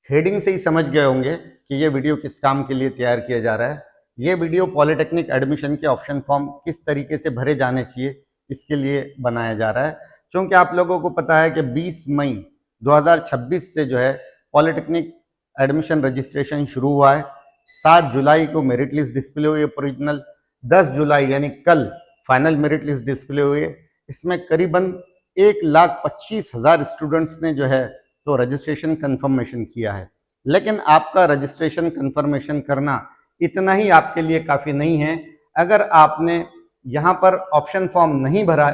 Heading से ही समझ गए होंगे कि ये वीडियो किस काम के लिए तैयार किया जा रहा है। ये वीडियो पॉलिटेक्निक एडमिशन के ऑप्शन फॉर्म किस तरीके से भरे जाने चाहिए इसके लिए बनाया जा रहा है। क्योंकि आप लोगों को पता है कि 20 मई 2026 से जो है पॉलिटेक्निक एडमिशन रजिस्ट्रेशन शुरू हुआ है। 7 जुलाई को मेरिट लिस्ट डिस्प्ले हुई है प्रोविजनल, 10 जुलाई यानी कल फाइनल मेरिट लिस्ट डिस्प्ले हुई है। इसमें करीबन 1,25,000 स्टूडेंट्स ने जो है तो रजिस्ट्रेशन कंफर्मेशन किया है। लेकिन आपका रजिस्ट्रेशन कंफर्मेशन करना इतना ही आपके लिए काफ़ी नहीं है। अगर आपने यहाँ पर ऑप्शन फॉर्म नहीं भरा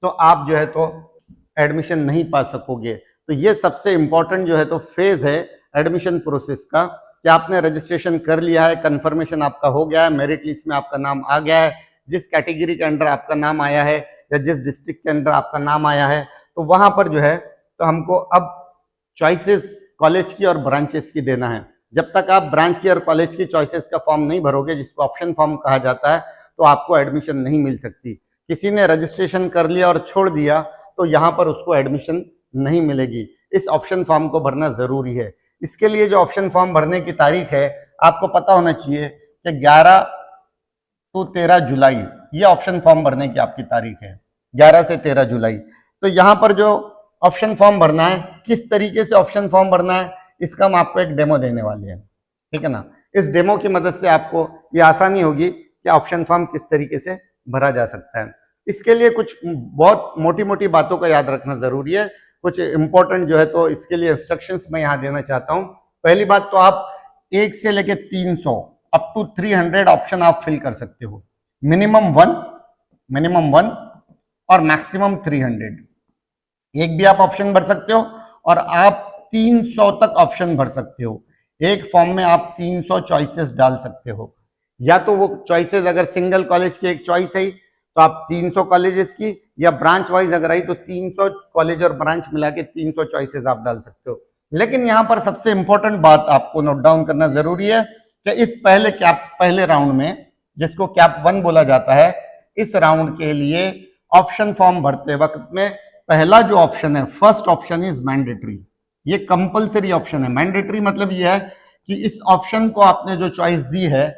तो आप जो है तो एडमिशन नहीं पा सकोगे। तो ये सबसे इम्पोर्टेंट जो है तो फेज़ है एडमिशन प्रोसेस का कि आपने रजिस्ट्रेशन कर लिया है, कंफर्मेशन आपका हो गया है, मेरिट लिस्ट में आपका नाम आ गया है, जिस कैटेगरी के अंडर आपका नाम आया है या जिस डिस्ट्रिक्ट के अंदर आपका नाम आया है, तो वहाँ पर जो है तो हमको अब चॉइसेस कॉलेज की और ब्रांचेस की देना है। जब तक आप ब्रांच की और कॉलेज की चॉइसेस का फॉर्म नहीं भरोगे, जिसको ऑप्शन फॉर्म कहा जाता है, तो आपको एडमिशन नहीं मिल सकती। किसी ने रजिस्ट्रेशन कर लिया और छोड़ दिया तो यहाँ पर उसको एडमिशन नहीं मिलेगी। इस ऑप्शन फॉर्म को भरना जरूरी है। इसके लिए जो ऑप्शन फॉर्म भरने की तारीख है आपको पता होना चाहिए कि 11 to 13 जुलाई ये ऑप्शन फॉर्म भरने की आपकी तारीख है, 11 से 13 जुलाई। तो यहाँ पर जो ऑप्शन फॉर्म भरना है, किस तरीके से ऑप्शन फॉर्म भरना है, इसका हम आपको एक डेमो देने वाले हैं, ठीक है ना। इस डेमो की मदद से आपको ये आसानी होगी कि ऑप्शन फॉर्म किस तरीके से भरा जा सकता है। इसके लिए कुछ बहुत मोटी मोटी बातों का याद रखना जरूरी है। कुछ इंपॉर्टेंट जो है तो इसके लिए इंस्ट्रक्शंस मैं यहाँ देना चाहता हूँ। पहली बात तो आप 1 से लेके 300 अप टू 300 ऑप्शन आप फिल कर सकते हो। मिनिमम वन और मैक्सिमम 300। एक भी आप ऑप्शन भर सकते हो और आप 300 तक ऑप्शन भर सकते हो। एक फॉर्म में आप 300 चॉइसेस डाल सकते हो। या तो वो चॉइसेस अगर सिंगल कॉलेज की एक चॉइस है तो आप 300 कॉलेजेस की, या ब्रांच वाइज अगर आई तो 300 कॉलेज और ब्रांच मिला के 300 चॉइसेस आप डाल सकते हो। लेकिन यहाँ पर सबसे इंपॉर्टेंट बात आपको नोट डाउन करना जरूरी है कि इस पहले राउंड में, जिसको कैप 1 बोला जाता है, इस राउंड के लिए ऑप्शन फॉर्म भरते वक्त में पहला जो ऑप्शन है, फर्स्ट ऑप्शन इज मैंडेटरी। ये कंपलसरी ऑप्शन है। मैंडेटरी मतलब ये है कि इस ऑप्शन को आपने जो चॉइस दी है,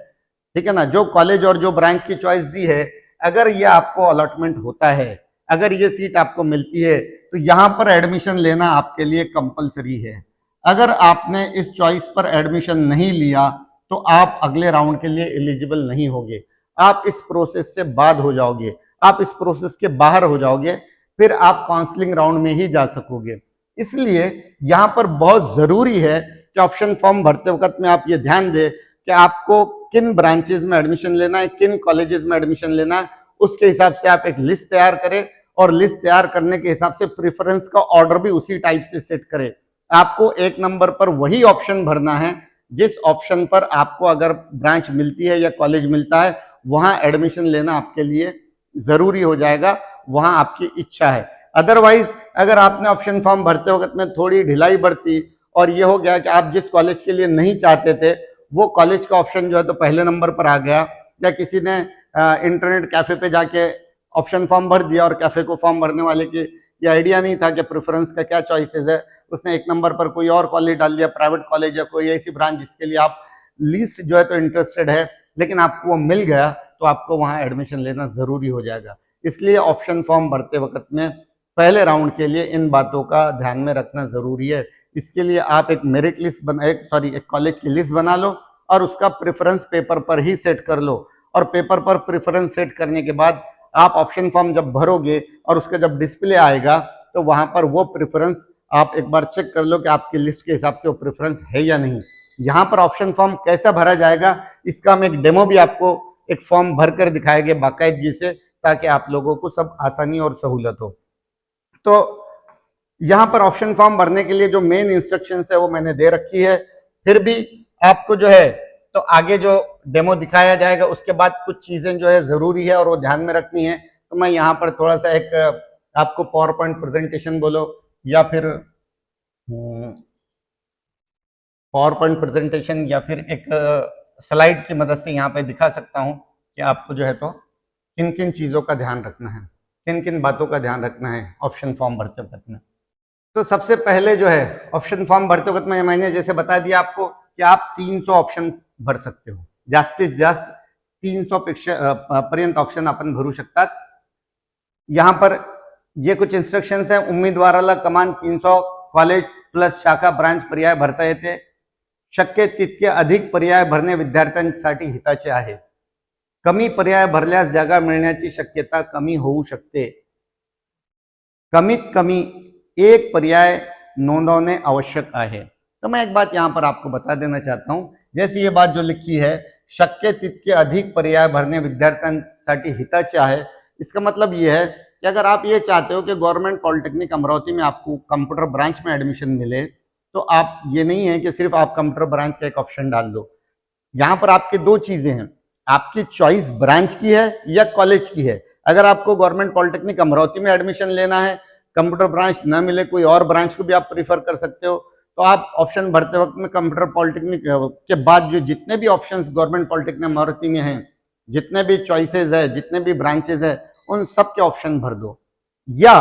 ठीक है ना, जो कॉलेज और जो ब्रांच की चॉइस दी है, अगर ये आपको अलॉटमेंट होता है, अगर ये सीट आपको मिलती है, तो यहां पर एडमिशन लेना आपके लिए कंपलसरी है। अगर आपने इस चॉइस पर एडमिशन नहीं लिया तो आप अगले राउंड के लिए एलिजिबल नहीं होगे। आप इस प्रोसेस से बाद हो जाओगे, आप इस प्रोसेस के बाहर हो जाओगे, फिर आप काउंसलिंग राउंड में ही जा सकोगे। इसलिए यहां पर बहुत जरूरी है कि ऑप्शन फॉर्म भरते वक्त में आप ये ध्यान दें कि आपको किन ब्रांचेस में एडमिशन लेना है, किन कॉलेजेस में एडमिशन लेना है। उसके हिसाब से आप एक लिस्ट तैयार करें और लिस्ट तैयार करने के हिसाब से प्रेफरेंस का ऑर्डर भी उसी टाइप से सेट करें। आपको 1 नंबर पर वही ऑप्शन भरना है जिस ऑप्शन पर आपको अगर ब्रांच मिलती है या कॉलेज मिलता है, वहां एडमिशन लेना आपके लिए जरूरी हो जाएगा, वहां आपकी इच्छा है। अदरवाइज अगर आपने ऑप्शन फॉर्म भरते वक्त में थोड़ी ढिलाई बरती और ये हो गया कि आप जिस कॉलेज के लिए नहीं चाहते थे वो कॉलेज का ऑप्शन जो है तो पहले नंबर पर आ गया, या किसी ने इंटरनेट कैफे पे जाके ऑप्शन फॉर्म भर दिया और कैफे को फॉर्म भरने वाले की ये आइडिया नहीं था कि प्रेफरेंस का क्या चॉइसेस है, उसने 1 नंबर पर कोई और कॉलेज डाल दिया, प्राइवेट कॉलेज या कोई ऐसी ब्रांच जिसके लिए आप लीस्ट जो है तो इंटरेस्टेड है, लेकिन आपको वो मिल गया, तो आपको वहां एडमिशन लेना जरूरी हो जाएगा। इसलिए ऑप्शन फॉर्म भरते वक्त में पहले राउंड के लिए इन बातों का ध्यान में रखना जरूरी है। इसके लिए आप एक मेरिट लिस्ट एक कॉलेज की लिस्ट बना लो और उसका प्रेफरेंस पेपर पर ही सेट कर लो। और पेपर पर प्रेफरेंस सेट करने के बाद आप ऑप्शन फॉर्म जब भरोगे और उसका जब डिस्प्ले आएगा तो वहां पर वो प्रेफरेंस आप एक बार चेक कर लो कि आपकी लिस्ट के हिसाब से वो प्रेफरेंस है या नहीं। यहाँ पर ऑप्शन फॉर्म कैसा भरा जाएगा इसका हम एक डेमो भी आपको एक फॉर्म भर कर दिखाएंगे बाकायदगी से, ताकि आप लोगों को सब आसानी और सहूलत हो। तो यहाँ पर ऑप्शन फॉर्म भरने के लिए जो मेन इंस्ट्रक्शंस है वो मैंने दे रखी है। फिर भी आपको जो है तो आगे जो डेमो दिखाया जाएगा उसके बाद कुछ चीजें जो है जरूरी है और वो ध्यान में रखनी है। तो मैं यहाँ पर थोड़ा सा एक आपको पावर पॉइंट प्रेजेंटेशन बोलो या फिर पावर पॉइंट प्रेजेंटेशन या फिर एक स्लाइड की मदद से यहाँ पे दिखा सकता हूँ कि आपको जो है तो किन किन चीज़ों का ध्यान रखना है, किन किन बातों का ध्यान रखना है ऑप्शन फॉर्म भरते वक्त में। तो सबसे पहले जो है ऑप्शन फॉर्म भरते वक्त मैंने जैसे बता दिया आपको कि आप 300 ऑप्शन भर सकते हो, जास्तीत जास्त 300 पर्यंत ऑप्शन आपण भरू शकतात. यहाँ पर ये कुछ इन्स्ट्रक्शन्स हैं. उमेदवाराला कमान 300 कॉलेज प्लस शाखा ब्रांच पर्याय भरता येते. शक्य तितके अधिक पर्याय भरणे विद्यार्थ्यांसाठी हिताचे आहे. कमी पर्याय भरल्यास जागा मिळण्याची शक्यता कमी होऊ शकते. कमीत कमी एक पर्याय नोंदवणे आवश्यक आहे. तो मैं एक बात यहाँ पर आपको बता देना चाहता हूं, जैसे ये बात जो लिखी है शक्य तितके अधिक पर्याय भरणे विद्यार्थ्यांसाठी हिताचे आहे, इसका मतलब ये है कि अगर आप ये चाहते हो कि गवर्नमेंट पॉलिटेक्निक अमरावती में आपको कंप्यूटर ब्रांच में एडमिशन मिले, तो आप ये नहीं है कि सिर्फ आप कंप्यूटर ब्रांच का एक ऑप्शन डाल दो. यहाँ पर आपके दो चीजें हैं, आपकी चॉइस ब्रांच की है या कॉलेज की है. अगर आपको गवर्नमेंट पॉलिटेक्निक अमरावती में एडमिशन लेना है, कंप्यूटर ब्रांच न मिले कोई और ब्रांच को भी आप प्रीफर कर सकते हो, तो आप ऑप्शन भरते वक्त में कंप्यूटर पॉलिटेक्निक के बाद जो जितने भी ऑप्शंस गवर्नमेंट पॉलिटेक्निक अमरावती में हैं, जितने भी चॉइसेस है, जितने भी ब्रांचेस है, उन सब के ऑप्शन भर दो. या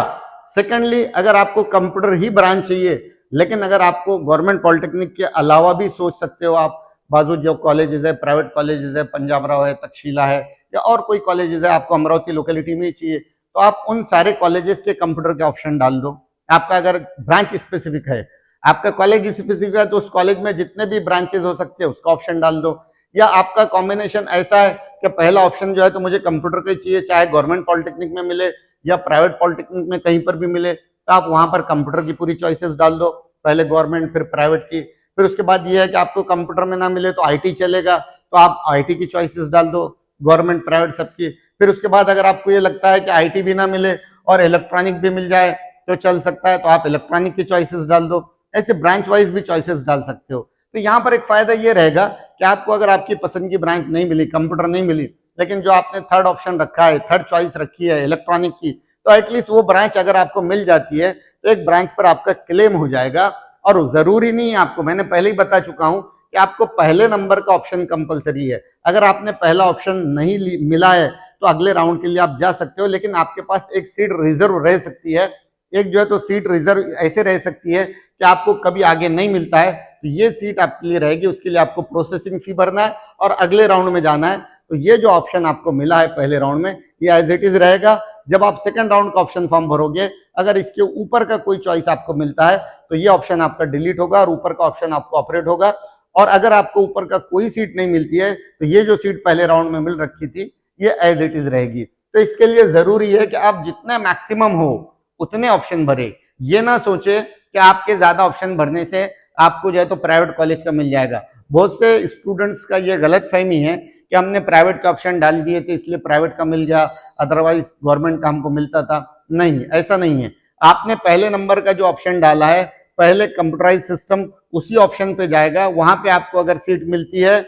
सेकेंडली अगर आपको कंप्यूटर ही ब्रांच चाहिए, लेकिन अगर आपको गवर्नमेंट पॉलिटेक्निक के अलावा भी सोच सकते हो, आप बाजू जो कॉलेजेस है, प्राइवेट कॉलेजेस है, पंजाब राव है, तक्षशिला है, या और कोई कॉलेजेस है, आपको अमरावती लोकेलिटी में ही चाहिए, तो आप उन सारे कॉलेजेस के कंप्यूटर के ऑप्शन डाल दो. आपका अगर ब्रांच स्पेसिफिक है, आपका कॉलेज स्पेसिफिक है, तो उस कॉलेज में जितने भी ब्रांचेस हो सकते हैं उसका ऑप्शन डाल दो. या आपका कॉम्बिनेशन ऐसा है कि पहला ऑप्शन जो है तो मुझे कंप्यूटर का ही चाहिए, चाहे गवर्नमेंट पॉलिटेक्निक में मिले या प्राइवेट पॉलिटेक्निक में कहीं पर भी मिले, तो आप वहां पर कंप्यूटर की पूरी चॉइसेस डाल दो, पहले गवर्नमेंट फिर प्राइवेट की. फिर उसके बाद ये है कि आपको कंप्यूटर में ना मिले तो आईटी चलेगा, तो आप आईटी की चॉइसेस डाल दो, गवर्नमेंट प्राइवेट सबकी. फिर उसके बाद अगर आपको ये लगता है कि आईटी भी ना मिले और इलेक्ट्रॉनिक भी मिल जाए तो चल सकता है, तो आप इलेक्ट्रॉनिक की चॉइसेस डाल दो. ऐसे ब्रांच वाइज भी चॉइसेस डाल सकते हो. तो यहाँ पर एक फायदा ये रहेगा कि आपको अगर आपकी पसंद की ब्रांच नहीं मिली, कंप्यूटर नहीं मिली, लेकिन जो आपने थर्ड ऑप्शन रखा है, थर्ड चॉइस रखी है इलेक्ट्रॉनिक की, तो एटलीस्ट वो ब्रांच अगर आपको मिल जाती है तो एक ब्रांच पर आपका क्लेम हो जाएगा. और जरूरी नहीं है आपको, मैंने पहले ही बता चुका हूं कि आपको पहले नंबर का ऑप्शन कंपलसरी है. अगर आपने पहला ऑप्शन नहीं मिला है तो अगले राउंड के लिए आप जा सकते हो, लेकिन आपके पास एक सीट रिजर्व रह सकती है. एक जो है तो सीट रिजर्व ऐसे रह सकती है कि आपको कभी आगे नहीं मिलता है तो ये सीट आपके लिए रहेगी, उसके लिए आपको प्रोसेसिंग फी भरना है और अगले राउंड में जाना है. तो ये जो ऑप्शन आपको मिला है पहले राउंड में, ये एज इट इज रहेगा. जब आप सेकंड राउंड का ऑप्शन फॉर्म भरोगे, अगर इसके ऊपर का कोई चॉइस आपको मिलता है तो ये ऑप्शन आपका डिलीट होगा और ऊपर का ऑप्शन आपको ऑपरेट होगा. और अगर आपको ऊपर का कोई सीट नहीं मिलती है तो ये जो सीट पहले राउंड में मिल रखी थी ये एज इट इज रहेगी. तो इसके लिए जरूरी है कि आप जितना मैक्सिमम हो उतने ऑप्शन भरे. ये ना सोचे कि आपके ज्यादा ऑप्शन भरने से आपको जो है तो प्राइवेट कॉलेज का मिल जाएगा. बहुत से स्टूडेंट्स का ये गलत फहमी है कि हमने प्राइवेट के ऑप्शन डाल दिए थे इसलिए प्राइवेट का मिल गया, अदरवाइज गवर्नमेंट का हमको मिलता था. नहीं, ऐसा नहीं है. आपने पहले नंबर का जो ऑप्शन डाला है, पहले कंप्यूटराइज सिस्टम उसी ऑप्शन पे जाएगा, वहां पे आपको अगर सीट मिलती है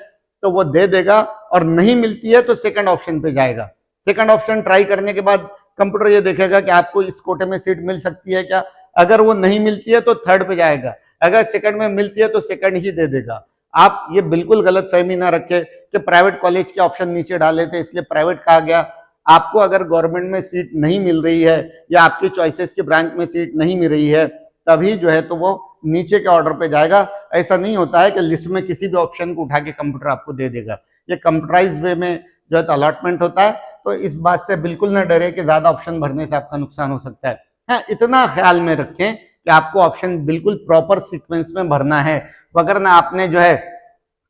तो वो दे देगा, और नहीं मिलती है तो सेकंड ऑप्शन पे जाएगा. सेकंड ऑप्शन ट्राई करने के बाद कंप्यूटर ये देखेगा कि आपको इस कोटे में सीट मिल सकती है क्या. अगर वो नहीं मिलती है तो थर्ड पे जाएगा, अगर सेकंड में मिलती है तो सेकंड ही दे देगा. आप ये बिल्कुल गलत फहमी ना रखे कि प्राइवेट कॉलेज के ऑप्शन नीचे डाले थे इसलिए प्राइवेट कहा गया. आपको अगर गवर्नमेंट में सीट नहीं मिल रही है या आपकी चॉइसेस की ब्रांच में सीट नहीं मिल रही है, तभी जो है तो वो नीचे के ऑर्डर पे जाएगा. ऐसा नहीं होता है कि लिस्ट में किसी भी ऑप्शन को उठा के कंप्यूटर आपको दे देगा. ये कंप्यूटराइज वे में जो है तो अलॉटमेंट होता है. तो इस बात से बिल्कुल ना डरे कि ज्यादा ऑप्शन भरने से आपका नुकसान हो सकता है. हाँ, इतना ख्याल में रखें कि आपको ऑप्शन बिल्कुल प्रॉपर सीक्वेंस में भरना है. वगरना आपने जो है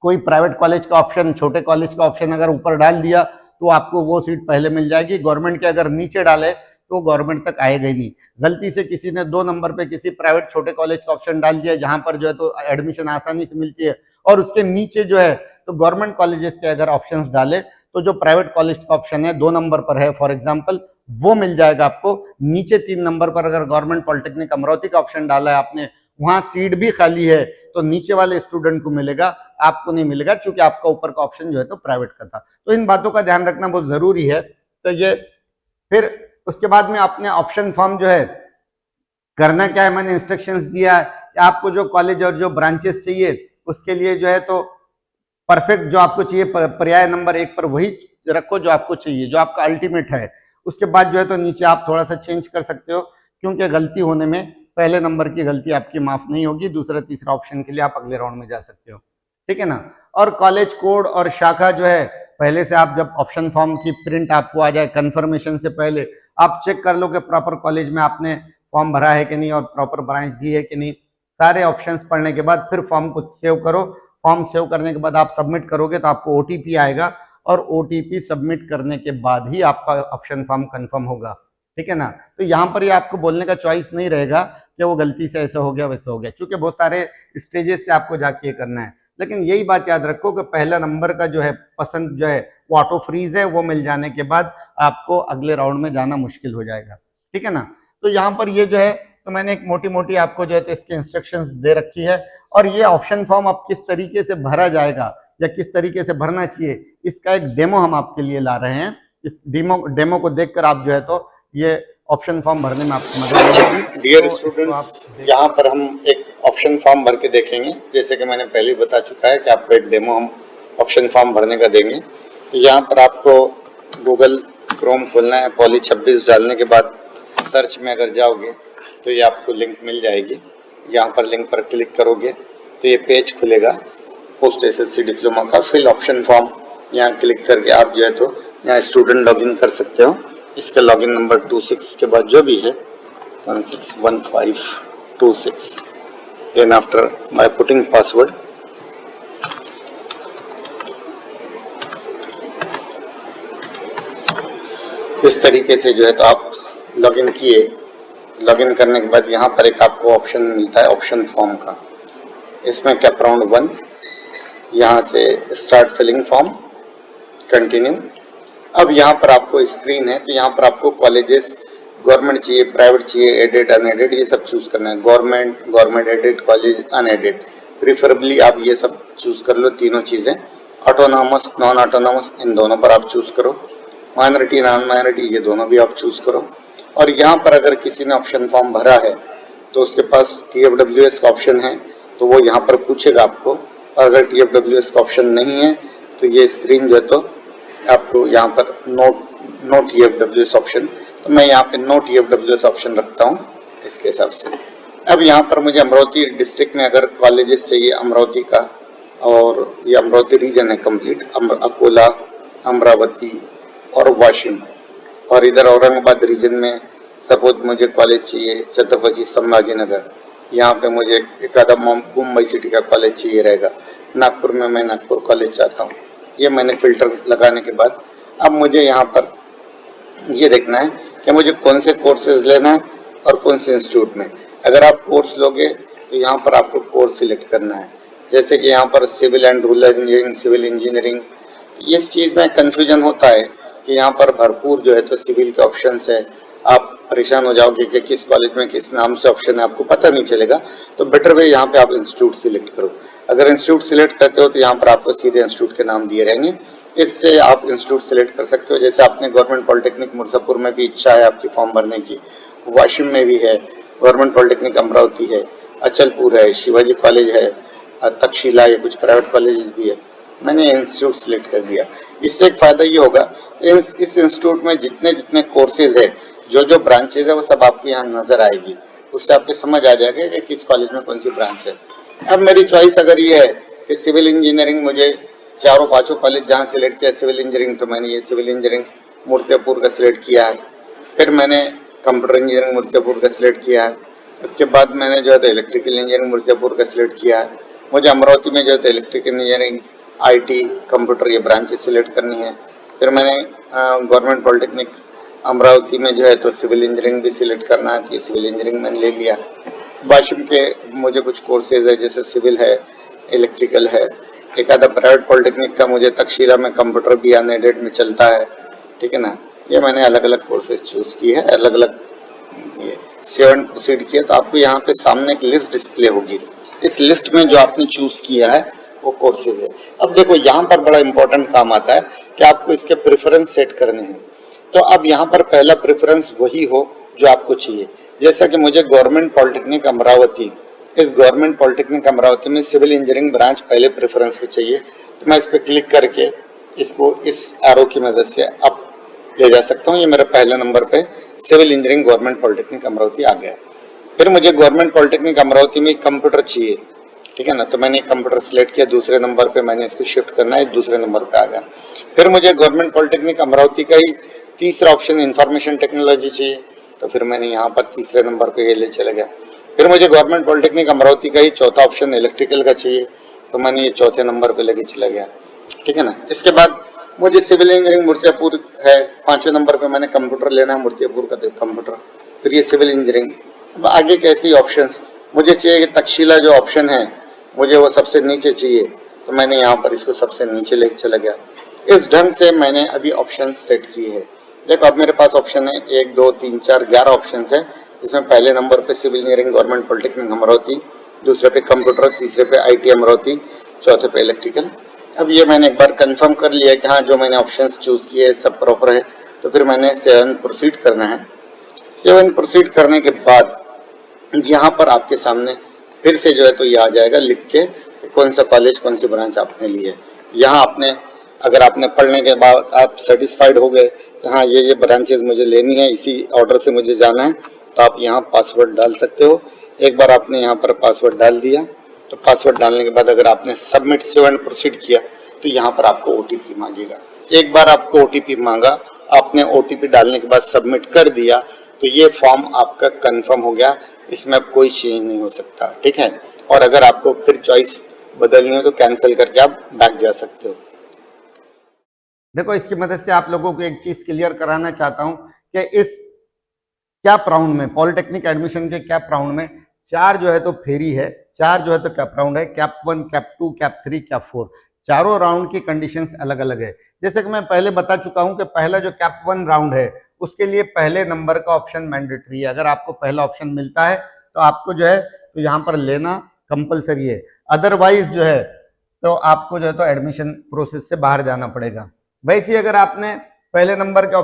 कोई प्राइवेट कॉलेज का ऑप्शन, छोटे कॉलेज का ऑप्शन अगर ऊपर डाल दिया तो आपको वो सीट पहले मिल जाएगी. गवर्नमेंट के अगर नीचे डाले तो गवर्नमेंट तक आएगा ही नहीं. गलती से किसी ने 2 नंबर पे किसी प्राइवेट छोटे कॉलेज का ऑप्शन डाल दिया जहां पर जो है तो एडमिशन आसानी से मिलती है, और उसके नीचे जो है तो गवर्नमेंट कॉलेजेस के अगर ऑप्शंस डाले तो जो प्राइवेट कॉलेज का ऑप्शन है 2 नंबर पर है फॉर एग्जांपल, वो मिल जाएगा आपको. नीचे 3 नंबर पर अगर गवर्नमेंट पॉलिटेक्निक अमरावती का ऑप्शन डाला है आपने, वहां सीट भी खाली है, तो नीचे वाले स्टूडेंट को मिलेगा, आपको नहीं मिलेगा, क्योंकि आपका ऊपर का ऑप्शन जो है तो प्राइवेट का था. तो इन बातों का ध्यान रखना बहुत जरूरी है. तो ये फिर उसके बाद में आपने ऑप्शन फॉर्म जो है करना क्या है, मैंने इंस्ट्रक्शंस दिया है कि आपको जो कॉलेज और जो ब्रांचेस चाहिए उसके लिए जो है तो परफेक्ट जो आपको चाहिए पर्याय नंबर 1 पर वही रखो जो आपको चाहिए, जो आपका अल्टीमेट है. उसके बाद जो है तो नीचे आप थोड़ा सा चेंज कर सकते हो, क्योंकि गलती होने में पहले नंबर की गलती आपकी माफ नहीं होगी, दूसरा तीसरा ऑप्शन के लिए आप अगले राउंड में जा सकते हो, ठीक है ना। और कॉलेज कोड और शाखा जो है, पहले से आप जब ऑप्शन फॉर्म की प्रिंट आपको आ जाए कंफर्मेशन से पहले आप चेक कर लो कि प्रॉपर कॉलेज में आपने फॉर्म भरा है कि नहीं और प्रॉपर ब्रांच दी है कि नहीं। सारे ऑप्शंस पढ़ने के बाद फिर फॉर्म को सेव करो। फॉर्म सेव करने के बाद आप सबमिट करोगे तो आपको ओटीपी आएगा और ओटीपी सबमिट करने के बाद ही आपका ऑप्शन फॉर्म कंफर्म होगा, ठीक है ना। तो यहाँ पर ये आपको बोलने का चॉइस नहीं रहेगा कि वो गलती से ऐसा हो गया वैसा हो गया, क्योंकि बहुत सारे स्टेजेस से आपको जाके करना है। लेकिन यही बात याद रखो कि पहला नंबर का जो है पसंद जो है वो ऑटो फ्रीज है, वो मिल जाने के बाद आपको अगले राउंड में जाना मुश्किल हो जाएगा, ठीक है ना। तो यहाँ पर ये जो है, तो मैंने एक मोटी मोटी आपको जो है तो इसके इंस्ट्रक्शंस दे रखी है, और ये ऑप्शन फॉर्म अब किस तरीके से भरा जाएगा या किस तरीके से भरना चाहिए, इसका एक डेमो हम आपके लिए ला रहे हैं। इस डेमो को देखकर आप जो है तो ये ऑप्शन फॉर्म भरने में आपको मदद मिलेगी। डियर स्टूडेंट्स, यहाँ पर हम एक ऑप्शन फॉर्म भर के देखेंगे। जैसे कि मैंने पहले बता चुका है कि आपको एक डेमो हम ऑप्शन फॉर्म भरने का देंगे। तो यहाँ पर आपको गूगल क्रोम खोलना है, पॉली 26 डालने के बाद सर्च में अगर जाओगे तो ये आपको लिंक मिल जाएगी। यहाँ पर लिंक पर क्लिक करोगे तो ये पेज खुलेगा पोस्ट एसएससी डिप्लोमा का फिल ऑप्शन फॉर्म। यहाँ क्लिक करके आप जो है तो यहाँ स्टूडेंट लॉगिन कर सकते हो। इसका लॉगिन नंबर 26 के बाद जो भी है 161526, then after by putting password इस तरीके से जो है तो आप लॉगिन किए। लॉगिन करने के बाद यहाँ पर एक आपको ऑप्शन मिलता है ऑप्शन फॉर्म का। इसमें कैप राउंड 1, यहाँ से स्टार्ट फिलिंग फॉर्म, कंटिन्यू। अब यहाँ पर आपको स्क्रीन है, तो यहाँ पर आपको कॉलेजेस गवर्नमेंट चाहिए, प्राइवेट चाहिए, एडेड, अनएडेड, ये सब चूज करना है। Government aided, college unaided, preferably आप ये सब चूज कर लो, तीनों चीज़ें। ऑटोनॉमस, नॉन ऑटोनॉमस, इन दोनों पर आप चूज करो। माइनॉरिटी, नॉन माइनॉरिटी, ये दोनों भी आप चूज करो। और यहाँ पर अगर किसी ने ऑप्शन फॉर्म भरा है तो उसके पास TFWS का ऑप्शन है, तो वो यहाँ पर पूछेगा आपको। और अगर TFWS का ऑप्शन नहीं है तो ये स्क्रीन जो है तो आपको यहाँ पर नो TFWS ऑप्शन, तो मैं यहाँ पे नो TFWS ऑप्शन रखता हूँ इसके हिसाब से। अब यहाँ पर मुझे अमरावती डिस्ट्रिक्ट में अगर कॉलेजेस चाहिए अमरावती का, और ये अमरावती रीजन है कंप्लीट, अकोला, अमरावती और वाशिम। और इधर औरंगाबाद रीजन में सपोज मुझे कॉलेज चाहिए छत्रपति संभाजीनगर, यहाँ पे मुझे एक आधा मुंबई सिटी का कॉलेज चाहिए रहेगा। नागपुर में मैं नागपुर कॉलेज चाहता हूँ। ये मैंने फिल्टर लगाने के बाद अब मुझे यहाँ पर ये देखना है कि मुझे कौन से कोर्सेज लेना है और कौन से इंस्टीट्यूट में। अगर आप कोर्स लोगे तो यहाँ पर आपको कोर्स सिलेक्ट करना है। जैसे कि यहाँ पर civil and rural engineering, civil engineering, इस चीज़ में कन्फ्यूजन होता है कि यहाँ पर भरपूर जो है तो सिविल के ऑप्शंस है। आप परेशान हो जाओगे कि किस कॉलेज में किस नाम से ऑप्शन है, आपको पता नहीं चलेगा। तो बेटर वे यहाँ पे आप इंस्टीट्यूट सिलेक्ट करो। अगर इंस्टीट्यूट सिलेक्ट करते हो तो यहाँ पर आपको सीधे इंस्टीट्यूट के नाम दिए रहेंगे, इससे आप इंस्टीट्यूट सिलेक्ट कर सकते हो। जैसे आपने गवर्नमेंट पॉलिटेक्निक मुजफ्फरपुर में भी इच्छा है आपकी फॉर्म भरने की, वाशिम में भी है, गवर्नमेंट पॉलिटेक्निक अमरावती है, अचलपुर है, शिवाजी कॉलेज है, तक्षशिला, ये कुछ प्राइवेट कॉलेजेस भी है। मैंने इंस्टीट्यूट सिलेक्ट कर दिया। इससे एक फ़ायदा ये होगा इस इंस्टीट्यूट में जितने कोर्सेज है, जो ब्रांचेज है, वो सब आपको यहाँ नज़र आएगी। उससे आपको समझ आ जाएगा कि किस कॉलेज में कौन सी ब्रांच है। अब मेरी चॉइस अगर ये है कि सिविल इंजीनियरिंग, मुझे चारों पाँचों कॉलेज जहाँ सिलेक्ट किया सिविल इंजीनियरिंग, तो मैंने ये सिविल इंजीनियरिंग मूर्तियापुर का सिलेक्ट किया है। फिर मैंने कंप्यूटर इंजीनियरिंग मूर्तियापुर का सिलेक्ट किया है। इसके बाद मैंने जो है तो इलेक्ट्रिकल इंजीनियरिंग मूर्तियापुर का सिलेक्ट किया है। मुझे अमरावती में जो है तो इलेक्ट्रिकल इंजीनियरिंग, IT, कंप्यूटर, ये ब्रांचेस सिलेक्ट करनी है। फिर मैंने गवर्नमेंट पॉलिटेक्निक अमरावती में जो है तो सिविल इंजीनियरिंग भी सिलेक्ट करना है, तो सिविल इंजीनियरिंग मैंने ले लिया। वाशिम के मुझे कुछ कोर्सेज है, जैसे सिविल है, इलेक्ट्रिकल है, एक आधा प्राइवेट पॉलिटेक्निक का मुझे तक्षशिला में कंप्यूटर भी अनएडेड में चलता है, ठीक है ना। ये मैंने अलग अलग कोर्सेज चूज़ किए हैं, अलग अलग ये सेवन प्रोसीड किया। तो आपको यहाँ पे सामने एक लिस्ट डिस्प्ले होगी। इस लिस्ट में जो आपने चूज़ किया है वो कोर्सेज है। अब देखो यहाँ पर बड़ा इंपॉर्टेंट काम आता है कि आपको इसके प्रेफरेंस सेट करने हैं। तो अब यहाँ पर पहला प्रेफरेंस वही हो जो आपको चाहिए। जैसा कि मुझे गवर्नमेंट पॉलिटेक्निक अमरावती, इस गवर्नमेंट पॉलिटेक्निक अमरावती में सिविल इंजीनियरिंग ब्रांच पहले प्रेफरेंस पे चाहिए, तो मैं इस पर क्लिक करके इसको इस एरो की मदद से अप ले जा सकता हूँ। ये मेरा पहले नंबर पे civil engineering government polytechnic Amravati आ गया। फिर मुझे गवर्नमेंट पॉलिटेक्निक अमरावती में कंप्यूटर चाहिए, ठीक है ना, तो मैंने कंप्यूटर सिलेक्ट किया, दूसरे नंबर पे मैंने इसको शिफ्ट करना है, दूसरे नंबर पे आ गया। फिर मुझे गवर्नमेंट पॉलिटेक्निक अमरावती का ही तीसरा ऑप्शन इंफॉर्मेशन टेक्नोलॉजी चाहिए, तो फिर मैंने यहाँ पर तीसरे नंबर पे ये ले चला गया। फिर मुझे गवर्नमेंट पॉलिटेक्निक अमरावती का ही चौथा ऑप्शन इलेक्ट्रिकल का चाहिए, तो मैंने ये चौथे नंबर पे लेके चला गया, ठीक है ना। इसके बाद मुझे सिविल इंजीनियरिंग मुर्तियापुर है, पांचवें नंबर पे मैंने कंप्यूटर लेना है, मुर्तियापुर का कंप्यूटर, फिर ये सिविल इंजीनियरिंग। अब आगे कैसे ऑप्शंस मुझे चाहिए कि तक्षशिला जो ऑप्शन है मुझे वो सबसे नीचे चाहिए, तो मैंने यहाँ पर इसको सबसे नीचे लेके चला गया। इस ढंग से मैंने अभी ऑप्शन सेट किए हैं। देखो अब मेरे पास ऑप्शन है 1 2 3 4 11 ऑप्शन है। इसमें पहले नंबर पे civil engineering government polytechnic Amravati, दूसरे पे कंप्यूटर, तीसरे पे IT अमरावती, चौथे पे इलेक्ट्रिकल। अब ये मैंने एक बार कंफर्म कर लिया कि हाँ जो मैंने ऑप्शंस चूज़ किए सब प्रॉपर है, तो फिर मैंने 7 प्रोसीड करना है। 7 प्रोसीड करने के बाद यहाँ पर आपके सामने फिर से जो है तो ये आ जाएगा लिख के कि कौन सा कॉलेज कौन सी ब्रांच आपने ली है। यहाँ आपने अगर आपने पढ़ने के बाद आप सेटिस्फाइड हो गए कि हाँ ये ब्रांचेज मुझे लेनी है, इसी ऑर्डर से मुझे जाना है, तो आप यहाँ पासवर्ड डाल सकते हो। एक बार आपने यहाँ पर पासवर्ड डाल दिया, तो पासवर्ड डालने के बाद अगर आपने सबमिट 7 प्रोसीड किया तो यहाँ पर आपको OTP मांगेगा। एक बार आपको OTP मांगा, आपने OTP डालने के बाद सबमिट कर दिया, तो ये फॉर्म आपका कंफर्म हो गया, इसमें अब कोई चेंज नहीं हो सकता, ठीक है। और अगर आपको फिर चॉइस बदलनी हो तो कैंसिल करके आप बैक जा सकते हो। देखो इसकी मदद से आप लोगों को एक चीज क्लियर कराना चाहता हूं कि इस कैप राउंड में, पॉलिटेक्निक एडमिशन के कैप राउंड में 4 जो है तो फेरी है, 4 जो है तो कैप राउंड है, कैप 1, कैप 2, कैप 3, कैप 4। चारों राउंड की कंडीशंस अलग अलग है। जैसे कि मैं पहले बता चुका हूं कि पहला जो कैप 1 राउंड है उसके लिए पहले नंबर का ऑप्शन मैंडेटरी है। अगर आपको पहला ऑप्शन मिलता है तो आपको जो है तो यहाँ पर लेना कंपलसरी है, अदरवाइज जो है तो आपको जो है तो एडमिशन प्रोसेस से बाहर जाना पड़ेगा। वैसे ही अगर आपने पहले नंबर का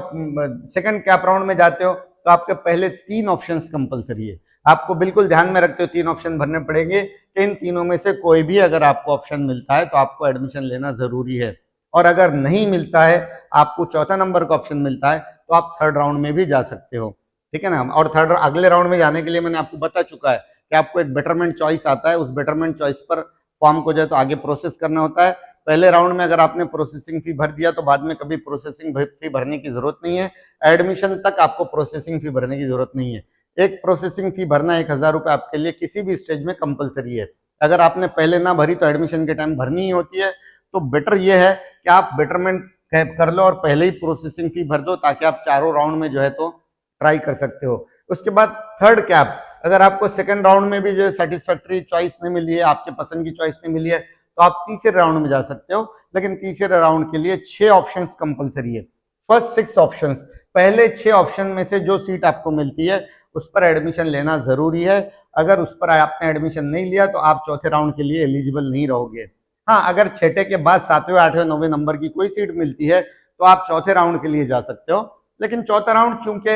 सेकंड कैप राउंड में जाते हो तो आपके पहले 3 ऑप्शंस कंपलसरी है। आपको बिल्कुल ध्यान में रखते हो 3 ऑप्शन भरने पड़ेंगे, इन तीनों में से कोई भी अगर आपको ऑप्शन मिलता है तो आपको एडमिशन लेना जरूरी है। और अगर नहीं मिलता है, आपको चौथा नंबर का ऑप्शन मिलता है, तो आप थर्ड राउंड में भी जा सकते हो, ठीक है ना। और थर्ड अगले राउंड में जाने के लिए मैंने आपको बता चुका है कि आपको एक बेटरमेंट चॉइस आता है, उस बेटरमेंट चॉइस पर फॉर्म को जो है तो आगे प्रोसेस करना होता है। पहले राउंड में अगर आपने प्रोसेसिंग फी भर दिया तो बाद में कभी प्रोसेसिंग फी भरने की जरूरत नहीं है। एडमिशन तक आपको प्रोसेसिंग फी भरने की जरूरत नहीं है। एक प्रोसेसिंग फी भरना 1000 रुपये आपके लिए किसी भी स्टेज में कंपलसरी है। अगर आपने पहले ना भरी तो एडमिशन के टाइम भरनी ही होती है। तो बेटर ये है कि आप बेटरमेंट कर लो और पहले ही प्रोसेसिंग फी भर दो, ताकि आप चारों राउंड में जो है तो ट्राई कर सकते हो। उसके बाद थर्ड कैप, अगर आपको सेकंड राउंड में भी जो सेटिस्फैक्टरी चॉइस नहीं मिली है, आपके पसंद की चॉइस नहीं मिली है, तो आप तीसरे राउंड में जा सकते हो। लेकिन तीसरे राउंड के लिए 6 ऑप्शंस कंपलसरी है। फर्स्ट 6 ऑप्शंस, पहले 6 ऑप्शन में से जो सीट आपको मिलती है उस पर एडमिशन लेना जरूरी है। अगर उस पर आपने एडमिशन नहीं लिया तो आप चौथे राउंड के लिए एलिजिबल नहीं रहोगे। हाँ, अगर छठे के बाद 7वें 8वें 9वें नंबर की कोई सीट मिलती है तो आप चौथे राउंड के लिए जा सकते हो। लेकिन चौथा राउंड चूंकि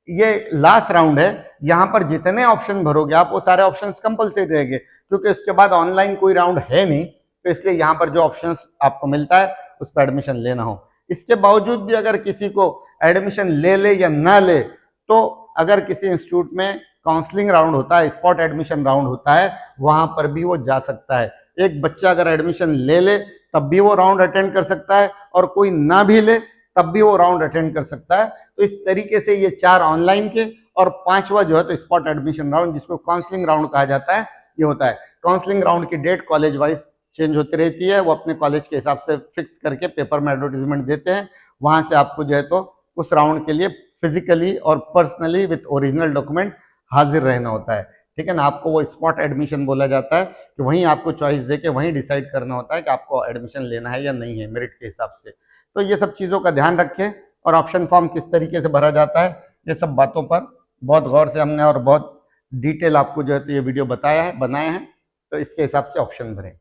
ये लास्ट राउंड है, यहाँ पर जितने ऑप्शन भरोगे आप वो सारे ऑप्शन कंपलसरी रहेंगे, क्योंकि उसके बाद ऑनलाइन कोई राउंड है नहीं। तो इसलिए यहाँ पर जो ऑप्शन आपको मिलता है उस पर एडमिशन लेना हो। इसके बावजूद भी अगर किसी को एडमिशन ले या ना ले, तो अगर किसी इंस्टीट्यूट में काउंसलिंग राउंड होता है, स्पॉट एडमिशन राउंड होता है, वहां पर भी वो जा सकता है। एक बच्चा अगर एडमिशन ले तब भी वो राउंड अटेंड कर सकता है, और कोई ना भी ले तब भी वो राउंड अटेंड कर सकता है। तो इस तरीके से ये 4 ऑनलाइन के और 5वां जो है तो स्पॉट एडमिशन राउंड, जिसको काउंसलिंग राउंड कहा जाता है, ये होता है। काउंसलिंग राउंड की डेट कॉलेज वाइज चेंज होती रहती है। वो अपने कॉलेज के हिसाब से फिक्स करके पेपर में एडवर्टीजमेंट देते हैं। वहां से आपको जो है तो उस राउंड के लिए फिजिकली और पर्सनली विथ ओरिजिनल डॉक्यूमेंट हाजिर रहना होता है, ठीक है ना। आपको वो स्पॉट एडमिशन बोला जाता है कि वहीं आपको चॉइस देके वहीं डिसाइड करना होता है कि आपको एडमिशन लेना है या नहीं है, मेरिट के हिसाब से। तो ये सब चीज़ों का ध्यान रखें, और ऑप्शन फॉर्म किस तरीके से भरा जाता है, ये सब बातों पर बहुत गौर से हमने और बहुत डिटेल आपको जो है तो ये वीडियो बनाया है। तो इसके हिसाब से ऑप्शन भरें।